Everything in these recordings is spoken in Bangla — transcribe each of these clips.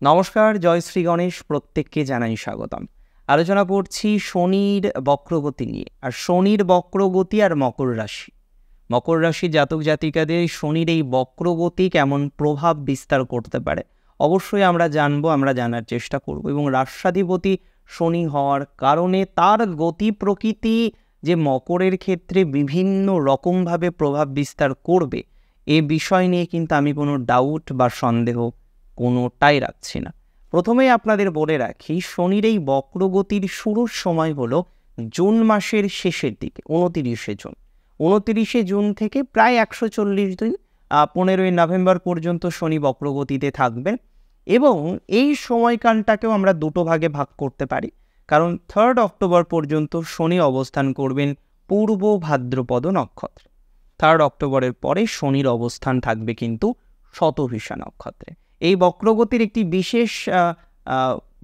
নমস্কার, জয় শ্রী গণেশ। প্রত্যেককে জানাই স্বাগতম। আলোচনা করছি শনির বক্রগতি নিয়ে। আর শনির বক্রগতি আর মকর রাশি জাতক জাতিকাদের শনির এই বক্রগতি কেমন প্রভাব বিস্তার করতে পারে অবশ্যই আমরা জানবো, আমরা জানার চেষ্টা করব। এবং রাশাধিপতি শনি হওয়ার কারণে তার গতি প্রকৃতি যে মকরের ক্ষেত্রে বিভিন্ন রকমভাবে প্রভাব বিস্তার করবে, এ বিষয় নিয়ে কিন্তু আমি কোনো ডাউট বা সন্দেহ কোনোটাই রাখছি না। প্রথমেই আপনাদের বলে রাখি, শনির এই বক্রগতির শুরুর সময় হলো জুন মাসের শেষের দিকে, 29শে জুন থেকে প্রায় 140 দিন, 15ই নভেম্বর পর্যন্ত শনি বক্রগতিতে থাকবেন। এবং এই সময়কালটাকেও আমরা দুটো ভাগে ভাগ করতে পারি, কারণ 3 অক্টোবর পর্যন্ত শনি অবস্থান করবেন পূর্ব ভাদ্রপদ নক্ষত্রে। 3 অক্টোবরের পরে শনির অবস্থান থাকবে কিন্তু শতভিষা নক্ষত্রে। এই বক্রগতির একটি বিশেষ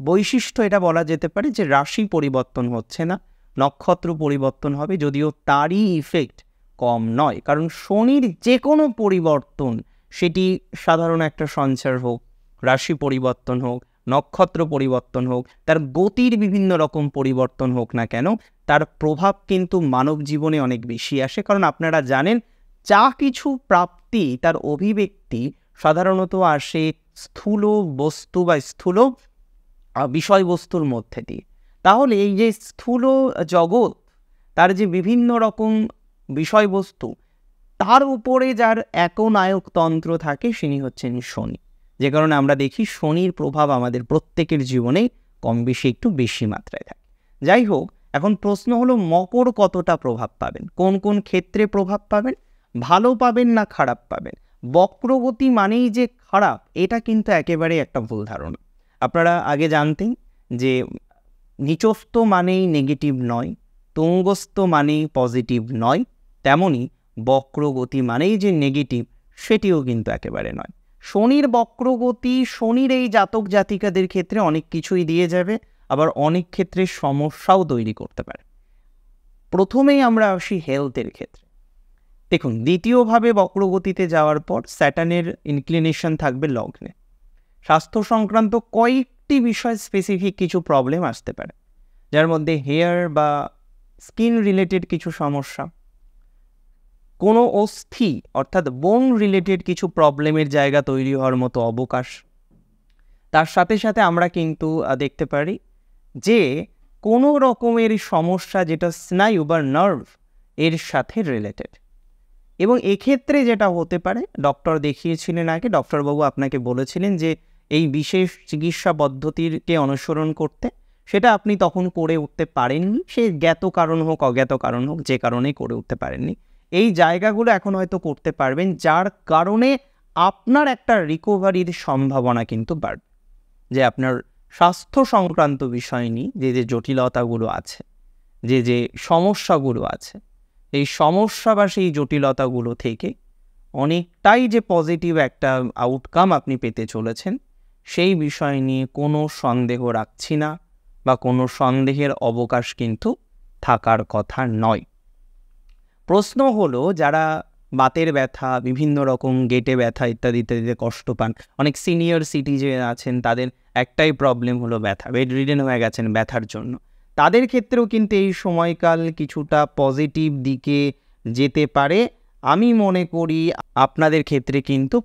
বৈশিষ্ট্য এটা বলা যেতে পারে যে রাশি পরিবর্তন হচ্ছে না, নক্ষত্র পরিবর্তন হবে, যদিও তারই ইফেক্ট কম নয়। কারণ শনির যে কোনো পরিবর্তন, সেটি সাধারণ একটা সঞ্চার হোক, রাশি পরিবর্তন হোক, নক্ষত্র পরিবর্তন হোক, তার গতির বিভিন্ন রকম পরিবর্তন হোক না কেন, তার প্রভাব কিন্তু মানব জীবনে অনেক বেশি আসে। কারণ আপনারা জানেন, যা কিছু প্রাপ্তি তার অভিব্যক্তি সাধারণত আসে স্থূল বস্তু বা স্থূল বিষয়বস্তুর মধ্যে দিয়ে। তাহলে এই যে স্থূল জগৎ, তার যে বিভিন্ন রকম বিষয়বস্তু, তার উপরে যার একনায়কতন্ত্র থাকে, তিনি হচ্ছেন শনি। যে কারণে আমরা দেখি শনির প্রভাব আমাদের প্রত্যেকের জীবনে কম বেশি একটু বেশি মাত্রায় থাকে। যাই হোক, এখন প্রশ্ন হলো মকর কতটা প্রভাব পাবেন, কোন কোন ক্ষেত্রে প্রভাব পাবেন, ভালো পাবেন না খারাপ পাবেন। বক্রগতি মানেই যে খারাপ, এটা কিন্তু একেবারে একটা ভুল ধারণা। আপনারা আগে জানতেন যে নিচস্থ মানেই নেগেটিভ নয়, তুঙ্গস্থ মানেই পজিটিভ নয়, তেমনি বক্রগতি মানেই যে নেগেটিভ, সেটিও কিন্তু একেবারে নয়। শনির বক্রগতি শনির এই জাতক জাতিকাদের ক্ষেত্রে অনেক কিছুই দিয়ে যাবে, আবার অনেক ক্ষেত্রে সমস্যাও তৈরি করতে পারে। প্রথমেই আমরা আসি হেলথের ক্ষেত্রে। দেখুন, দ্বিতীয়ভাবে বক্রগতিতে যাওয়ার পর স্যাটার্নের ইনক্লিনেশন থাকবে লগ্নে। স্বাস্থ্য সংক্রান্ত কয়েকটি বিষয় স্পেসিফিক কিছু প্রবলেম আসতে পারে, যার মধ্যে হেয়ার বা স্কিন রিলেটেড কিছু সমস্যা, কোনো অস্থি অর্থাৎ বোন রিলেটেড কিছু প্রবলেমের জায়গা তৈরি হওয়ার মতো অবকাশ। তার সাথে সাথে আমরা কিন্তু দেখতে পারি যে কোনো রকমের সমস্যা যেটা স্নায়ু বা নার্ভ এর সাথে রিলেটেড। এবং এক্ষেত্রে যেটা হতে পারে, ডক্টর দেখিয়েছিলেন আগে, ডক্টরবাবু আপনাকে বলেছিলেন যে এই বিশেষ চিকিৎসা পদ্ধতিকে অনুসরণ করতে, সেটা আপনি তখন করে উঠতে পারেননি। সে জ্ঞাত কারণ হোক অজ্ঞাত কারণ হোক, যে কারণেই করে উঠতে পারেননি, এই জায়গাগুলো এখন হয়তো করতে পারবেন, যার কারণে আপনার একটা রিকভারির সম্ভাবনা কিন্তু বাড়বে। যে আপনার স্বাস্থ্য সংক্রান্ত বিষয় নিয়ে যে যে জটিলতাগুলো আছে, যে যে সমস্যাগুলো আছে, এই সমস্যা বা সেই জটিলতাগুলো থেকে অনেকটাই যে পজিটিভ একটা আউটকাম আপনি পেতে চলেছেন, সেই বিষয় নিয়ে কোনো সন্দেহ রাখছি না, বা কোনো সন্দেহের অবকাশ কিন্তু থাকার কথা নয়। প্রশ্ন হলো, যারা বাতের ব্যথা, বিভিন্ন রকম গেটে ব্যথা ইত্যাদি ইত্যাদিতে কষ্ট পান, অনেক সিনিয়র সিটিজেন আছেন, তাদের একটাই প্রবলেম হলো ব্যথা, বেড রিডেন হয়ে গেছেন ব্যথার জন্য, তাদের ক্ষেত্রেও কিন্তু এই সময়কাল কিছুটা পজিটিভ দিকে যেতে পারে। আমি মনে করি আপনাদের ক্ষেত্রে কিন্তু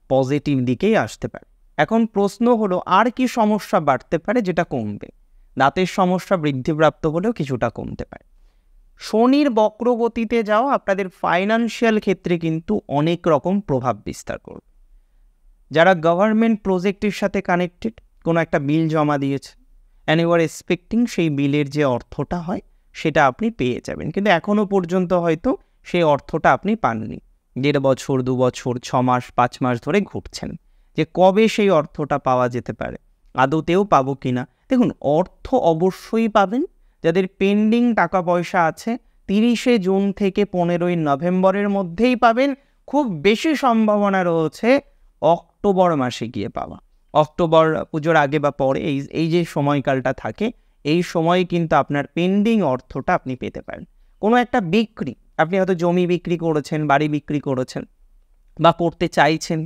পজিটিভ দিকেই আসতে পারে। এখন প্রশ্ন হলো, আর কি সমস্যা বাড়তে পারে যেটা কমবে? দাঁতের সমস্যা বৃদ্ধিপ্রাপ্ত হলেও কিছুটা কমতে পারে। শনির বক্রগতিতে যাওয়া আপনাদের ফাইন্যান্সিয়াল ক্ষেত্রে কিন্তু অনেক রকম প্রভাব বিস্তার করবে। যারা গভর্নমেন্ট প্রজেক্টের সাথে কানেক্টেড, কোনো একটা বিল জমা দিয়েছে, অ্যান্ড ইউ আর এক্সপেক্টিং সেই বিলের যে অর্থটা হয় সেটা আপনি পেয়ে যাবেন, কিন্তু এখনও পর্যন্ত হয়তো সেই অর্থটা আপনি পাননি। 1.5 বছর, 2 বছর, 6 মাস, 5 মাস ধরে ঘুরছেন যে কবে সেই অর্থটা পাওয়া যেতে পারে, আদতেও পাবো কিনা। দেখুন, অর্থ অবশ্যই পাবেন। যাদের পেন্ডিং টাকা পয়সা আছে, 30শে জুন থেকে 15ই নভেম্বরের মধ্যেই পাবেন। খুব বেশি সম্ভাবনা রয়েছে অক্টোবর মাসে গিয়ে পাওয়া। অক্টোবর পুজোর আগে বা পরে এই যে সময়কালটা থাকে, এই সময় কিন্তু আপনার পেন্ডিং অর্থটা আপনি পেতে পারেন। কোনো একটা বিক্রি, আপনি হয়তো জমি বিক্রি করেছেন, বাড়ি বিক্রি করেছেন, বা করতে চাইছেন,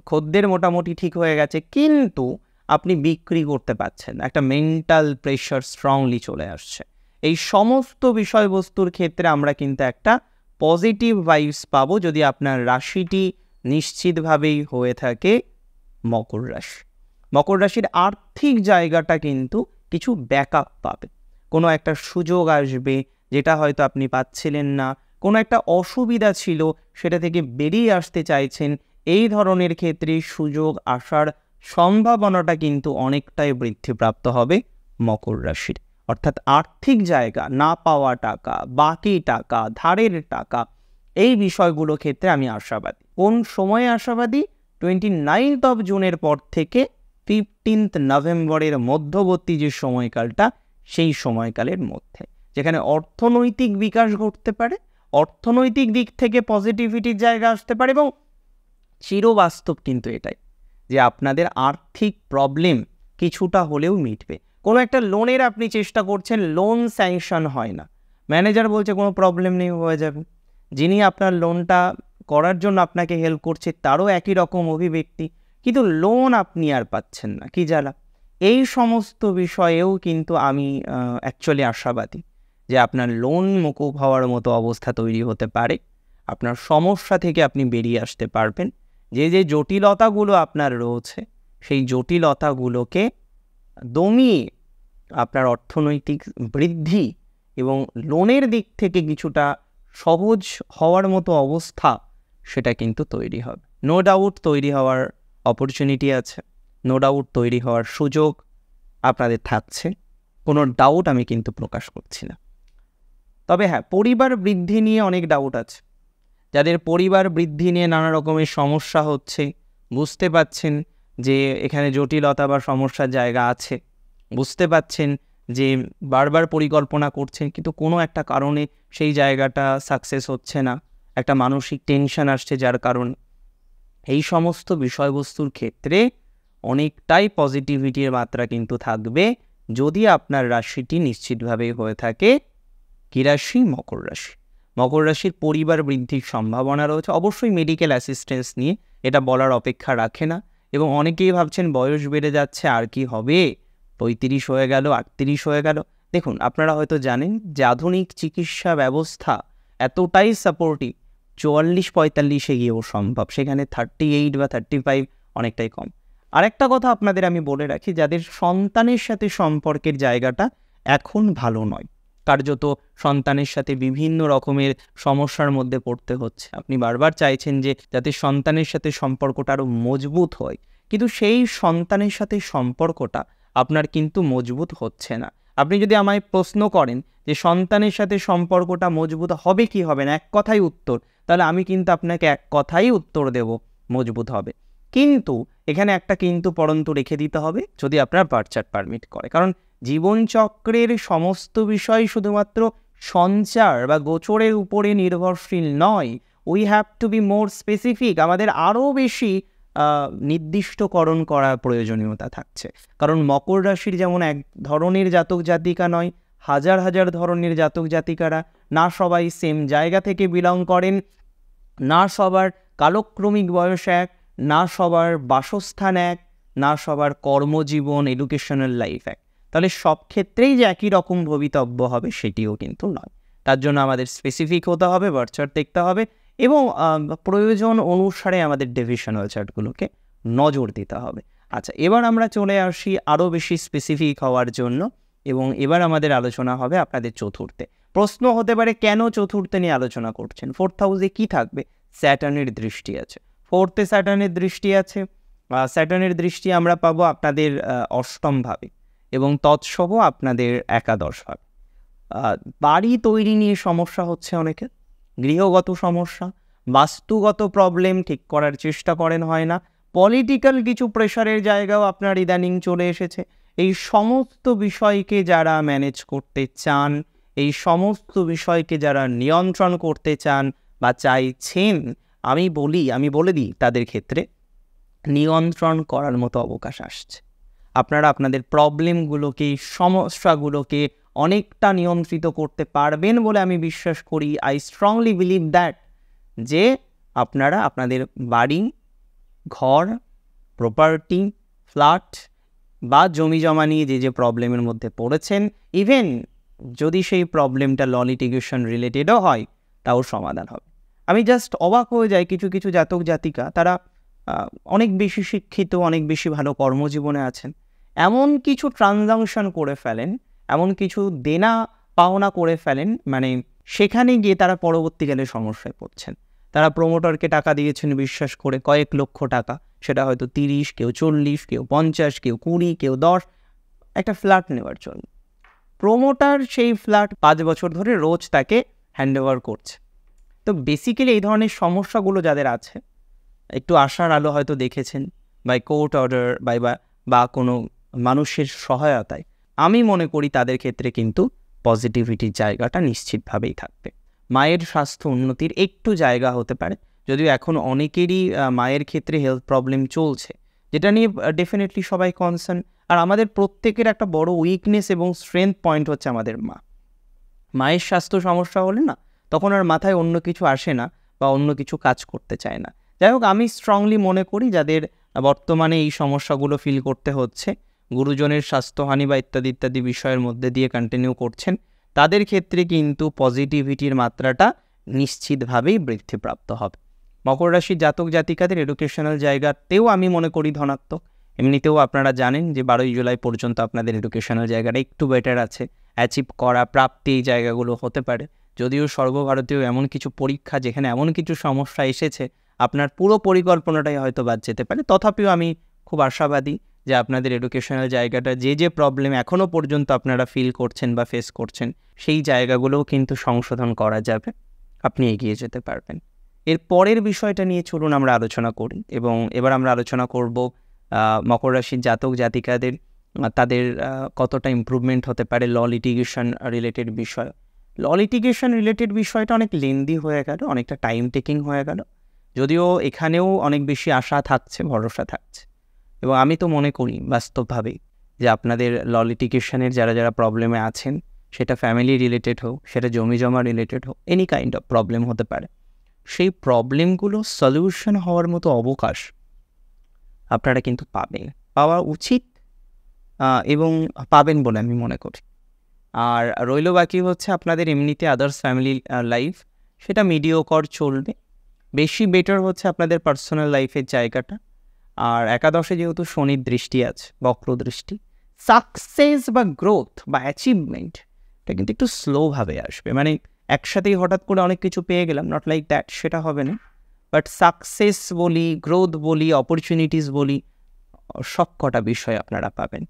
খদ্দের মোটামুটি ঠিক হয়ে গেছে, কিন্তু আপনি বিক্রি করতে পারছেন না, একটা মেন্টাল প্রেশার স্ট্রংলি চলে আসছে। এই সমস্ত বিষয়বস্তুর ক্ষেত্রে আমরা কিন্তু একটা পজিটিভ ভাইবস পাবো যদি আপনার রাশিটি নিশ্চিতভাবেই হয়ে থাকে মকর রাশি। মকর রাশির আর্থিক জায়গাটা কিন্তু কিছু ব্যাকআপ পাবে, কোনো একটা সুযোগ আসবে যেটা হয়তো আপনি পাচ্ছিলেন না, কোনো একটা অসুবিধা ছিল সেটা থেকে বেরিয়ে আসতে চাইছেন, এই ধরনের ক্ষেত্রে সুযোগ আসার সম্ভাবনাটা কিন্তু অনেকটাই বৃদ্ধিপ্রাপ্ত হবে মকর রাশির। অর্থাৎ আর্থিক জায়গা, না পাওয়া টাকা, বাকি টাকা, ধারের টাকা, এই বিষয়গুলো ক্ষেত্রে আমি আশাবাদী। কোন সময়ে আশাবাদী? 29 জুনের পর থেকে 15 নভেম্বরের মধ্যবর্তী যে সময়কালটা, সেই সময়কালের মধ্যে যেখানে অর্থনৈতিক বিকাশ ঘটতে পারে, অর্থনৈতিক দিক থেকে পজিটিভিটির জায়গা আসতে পারে, এবং চিরবাস্তব কিন্তু এটাই যে আপনাদের আর্থিক প্রবলেম কিছুটা হলেও মিটবে। কোনো একটা লোনের আপনি চেষ্টা করছেন, লোন স্যাংশন হয় না, ম্যানেজার বলছে কোনো প্রবলেম নেই, হয়ে যাবে। যিনি আপনার লোনটা করার জন্য আপনাকে হেল্প করছে তারও একই রকম অভিব্যক্তি, কিন্তু লোন আপনি আর পাচ্ছেন না, কি জ্বালা। এই সমস্ত বিষয়েও কিন্তু আমি অ্যাকচুয়ালি আশাবাদী যে আপনার লোন মকুব হওয়ার মতো অবস্থা তৈরি হতে পারে, আপনার সমস্যা থেকে আপনি বেরিয়ে আসতে পারবেন। যে যে জটিলতাগুলো আপনার রয়েছে সেই জটিলতাগুলোকে দমিয়ে আপনার অর্থনৈতিক বৃদ্ধি এবং লোনের দিক থেকে কিছুটা সহজ হওয়ার মতো অবস্থা সেটা কিন্তু তৈরি হবে। নো ডাউট তৈরি হওয়ার অপরচুনিটি আছে, নো ডাউট তৈরি হওয়ার সুযোগ আপনাদের থাকছে, কোনো ডাউট আমি কিন্তু প্রকাশ করছি না। তবে হ্যাঁ, পরিবার বৃদ্ধি নিয়ে অনেক ডাউট আছে। যাদের পরিবার বৃদ্ধি নিয়ে নানা রকমের সমস্যা হচ্ছে, বুঝতে পাচ্ছেন যে এখানে জটিলতা বা সমস্যার জায়গা আছে, বুঝতে পাচ্ছেন যে বারবার পরিকল্পনা করছেন কিন্তু কোনো একটা কারণে সেই জায়গাটা সাকসেস হচ্ছে না, একটা মানসিক টেনশন আসছে যার কারণে, এই সমস্ত বিষয়বস্তুর ক্ষেত্রে অনেকটাই পজিটিভিটির মাত্রা কিন্তু থাকবে যদি আপনার রাশিটি নিশ্চিতভাবেই হয়ে থাকে কী রাশি? মকর রাশি। মকর রাশির পরিবার বৃদ্ধির সম্ভাবনা রয়েছে, অবশ্যই মেডিকেল অ্যাসিস্ট্যান্স নিয়ে, এটা বলার অপেক্ষা রাখে না। এবং অনেকেই ভাবছেন বয়স বেড়ে যাচ্ছে আর কি হবে, 35 হয়ে গেল, 38 হয়ে গেল। দেখুন, আপনারা হয়তো জানেন যে আধুনিক চিকিৎসা ব্যবস্থা এতটাই সাপোর্টিভ, 44-45 গিয়েও সম্ভব, সেখানে 38 বা 35 অনেকটাই কম। আরেকটা কথা আপনাদের আমি বলে রাখি, যাদের সন্তানের সাথে সম্পর্কের জায়গাটা এখন ভালো নয়, কার্যত সন্তানের সাথে বিভিন্ন রকমের সমস্যার মধ্যে পড়তে হচ্ছে, আপনি বারবার চাইছেন যে যাতে সন্তানের সাথে সম্পর্কটা আরও মজবুত হয়, কিন্তু সেই সন্তানের সাথে সম্পর্কটা আপনার কিন্তু মজবুত হচ্ছে না। আপনি যদি আমায় প্রশ্ন করেন যে সন্তানের সাথে সম্পর্কটা মজবুত হবে কি হবে না, এক কথাই উত্তর, তাহলে আমি কিন্তু আপনাকে এক কথাই উত্তর দেব, মজবুত হবে। কিন্তু এখানে একটা কিন্তু পরন্তু রেখে দিতে হবে, যদি আপনার বার্থ চার্ট পারমিট করে। কারণ জীবনচক্রের সমস্ত বিষয় শুধুমাত্র সঞ্চার বা গোচরের উপরে নির্ভরশীল নয়, we have to be more specific, আমাদের আরও বেশি নির্দিষ্টকরণ করার প্রয়োজনীয়তা থাকছে। কারণ মকর রাশির যেমন এক ধরনের জাতক জাতিকা নয়, হাজার হাজার ধরনের জাতক জাতিকারা, না সবাই সেম জায়গা থেকে বিলং করেন, না সবার কালক্রমিক বয়স এক, না সবার বাসস্থান এক, না সবার কর্মজীবন এডুকেশনাল লাইফ এক। তাহলে সব ক্ষেত্রেই যে একই রকম ভবিতব্য হবে সেটিও কিন্তু নয়। তার জন্য আমাদের স্পেসিফিক হতে হবে, বার্থ চার্ট দেখতে হবে এবং প্রয়োজন অনুসারে আমাদের ডিভিশনাল চার্টগুলোকে নজর দিতে হবে। আচ্ছা, এবার আমরা চলে আসি আরও বেশি স্পেসিফিক হওয়ার জন্য, এবং এবার আমাদের আলোচনা হবে আপনাদের চতুর্থে। প্রশ্ন হতে পারে কেন চতুর্থে নিয়ে আলোচনা করছেন? 4th হাউসে কী থাকবে? স্যাটার্নের দৃষ্টি আছে, 4th-এ স্যাটার্নের দৃষ্টি আছে। স্যাটার্নের দৃষ্টি আমরা পাবো আপনাদের অষ্টমভাবে এবং তৎসহ আপনাদের একাদশভাবে। বাড়ি তৈরি নিয়ে সমস্যা হচ্ছে অনেকের, গৃহগত সমস্যা, বাস্তুগত প্রবলেম ঠিক করার চেষ্টা করেন, হয় না, পলিটিক্যাল কিছু প্রেশারের জায়গাও আপনার ইদানিং চলে এসেছে। এই সমস্ত বিষয়কে যারা ম্যানেজ করতে চান, এই সমস্ত বিষয়কে যারা নিয়ন্ত্রণ করতে চান বা চাইছেন, আমি বলে দিই তাদের ক্ষেত্রে নিয়ন্ত্রণ করার মতো অবকাশ আসছে। আপনারা আপনাদের প্রবলেমগুলোকে, সমস্যাগুলোকে অনেকটা নিয়ন্ত্রিত করতে পারবেন বলে আমি বিশ্বাস করি। আই স্ট্রংলি বিলিভ দ্যাট যে আপনারা আপনাদের বাড়ি ঘর, প্রপার্টি, ফ্ল্যাট বা জমি জমা নিয়ে যে প্রবলেমের মধ্যে পড়েছেন, ইভেন যদি সেই প্রবলেমটা ল লিটিগেশন রিলেটেডও হয়, তাও সমাধান হবে। আমি জাস্ট অবাক হয়ে যাই, কিছু কিছু জাতক জাতিকা তারা অনেক বেশি শিক্ষিত, অনেক বেশি ভালো কর্মজীবনে আছেন, এমন কিছু ট্রানজাকশন করে ফেলেন, এমন কিছু দেনা পাওনা করে ফেলেন, মানে সেখানে গিয়ে তারা পরবর্তীকালে সমস্যায় পড়ছেন। তারা প্রমোটারকে টাকা দিয়েছেন বিশ্বাস করে কয়েক লক্ষ টাকা, সেটা হয়তো 30, কেউ 40, কেউ 50, কেউ 20, কেউ 10, একটা ফ্ল্যাট নেওয়ার জন্য। প্রমোটার সেই ফ্ল্যাট 5 বছর ধরে রোজ তাকে হ্যান্ডওভার করছে। তো বেসিক্যালি এই ধরনের সমস্যাগুলো যাদের আছে, একটু আশার আলো হয়তো দেখেছেন বাই কোর্ট অর্ডার বা কোনো মানুষের সহায়তায়, আমি মনে করি তাদের ক্ষেত্রে কিন্তু পজিটিভিটির জায়গাটা নিশ্চিতভাবেই থাকবে। মায়ের স্বাস্থ্য উন্নতির একটু জায়গা হতে পারে, যদিও এখন অনেকেরই মায়ের ক্ষেত্রে হেলথ প্রবলেম চলছে, যেটা নিয়ে ডেফিনেটলি সবাই কনসার্ন। আর আমাদের প্রত্যেকের একটা বড় উইকনেস এবং স্ট্রেংথ পয়েন্ট হচ্ছে আমাদের মা। মায়ের স্বাস্থ্য সমস্যা হলে না, তখন আর মাথায় অন্য কিছু আসে না বা অন্য কিছু কাজ করতে চায় না। যাই হোক, আমি স্ট্রংলি মনে করি যাদের বর্তমানে এই সমস্যাগুলো ফিল করতে হচ্ছে, গুরুজনের স্বাস্থ্যহানি বা ইত্যাদি ইত্যাদি বিষয়ের মধ্যে দিয়ে কন্টিনিউ করছেন, তাদের ক্ষেত্রে কিন্তু পজিটিভিটির মাত্রাটা নিশ্চিতভাবেই বৃদ্ধিপ্রাপ্ত হবে। মকর রাশির জাতক জাতিকাদের এডুকেশনাল জায়গাতেও আমি মনে করি ধনাত্মক। এমনিতেও আপনারা জানেন যে 12ই জুলাই পর্যন্ত আপনাদের এডুকেশনাল জায়গাটা একটু বেটার আছে, অ্যাচিভ করা প্রাপ্তি এই জায়গাগুলো হতে পারে। যদিও সর্বভারতীয় এমন কিছু পরীক্ষা যেখানে এমন কিছু সমস্যা এসেছে, আপনার পুরো পরিকল্পনাটাই হয়তো বাদ যেতে পারে, তথাপিও আমি খুব আশাবাদী যে আপনাদের এডুকেশনাল জায়গাটা যে প্রবলেম এখনও পর্যন্ত আপনারা ফিল করছেন বা ফেস করছেন, সেই জায়গাগুলোও কিন্তু সংশোধন করা যাবে, আপনি এগিয়ে যেতে পারবেন। এর পরের বিষয়টা নিয়ে চলুন আমরা আলোচনা করি, এবং এবার আমরা আলোচনা করব মকর রাশির জাতক জাতিকাদের তাদের কতটা ইমপ্রুভমেন্ট হতে পারে ল লিটিগেশন রিলেটেড বিষয়। ল লিটিগেশন রিলেটেড বিষয়টা অনেক লেন্দি হয়ে গেল, অনেকটা টাইম টেকিং হয়ে গেল, যদিও এখানেও অনেক বেশি আশা থাকছে, ভরসা থাকছে। এবং আমি তো মনে করি বাস্তবভাবেই যে আপনাদের ল লিটিগেশনের যারা প্রবলেমে আছেন, সেটা ফ্যামিলি রিলেটেড হোক, সেটা জমি জমা রিলেটেড হোক, এনি কাইন্ড অফ প্রবলেম হতে পারে, সেই প্রবলেমগুলো সলিউশন হওয়ার মতো অবকাশ আপনারা কিন্তু পাবেন, পাওয়া উচিত, এবং পাবেন বলে আমি মনে করি। আর রইল বাকি হচ্ছে আপনাদের এমনিতে আদার্স ফ্যামিলি লাইফ, সেটা মিডিওকর চলবে। বেশি বেটার হচ্ছে আপনাদের পার্সোনাল লাইফের জায়গাটা। আর একাদশে যেহেতু শনির দৃষ্টি আছে, বক্র দৃষ্টি, সাকসেস বা গ্রোথ বা অ্যাচিভমেন্ট এটা কিন্তু একটু স্লোভাবে আসবে। মানে একসাথেই হঠাৎ করে অনেক কিছু পেয়ে গেলাম, নট লাইক দ্যাট, সেটা হবে না। বাট সাকসেস বলি, গ্রোথ বলি, অপরচুনিটিস বলি, সব কটা বিষয় আপনারা পাবেন।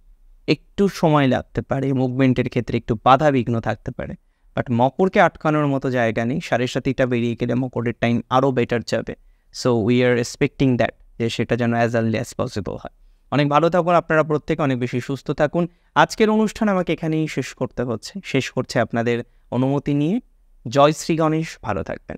একটু সময় লাগতে পারে, মুভমেন্টের ক্ষেত্রে একটু বাধা বিঘ্ন থাকতে পারে, বাট মকরকে আটকানোর মতো জায়গা নেই। 7:30টা বেরিয়ে গেলে মকরের টাইম আরও বেটার যাবে। So we are expecting that যে সেটা যেন অ্যাজ আর্লি অ্যাজ পসিবল হয়। অনেক ভালো থাকুন আপনারা প্রত্যেকে, অনেক বেশি সুস্থ থাকুন। আজকের অনুষ্ঠান আমাকে এখানেই শেষ করতে হচ্ছে, শেষ করছে আপনাদের অনুমতি নিয়ে। জয় শ্রী গণেশ, ভালো থাকবেন।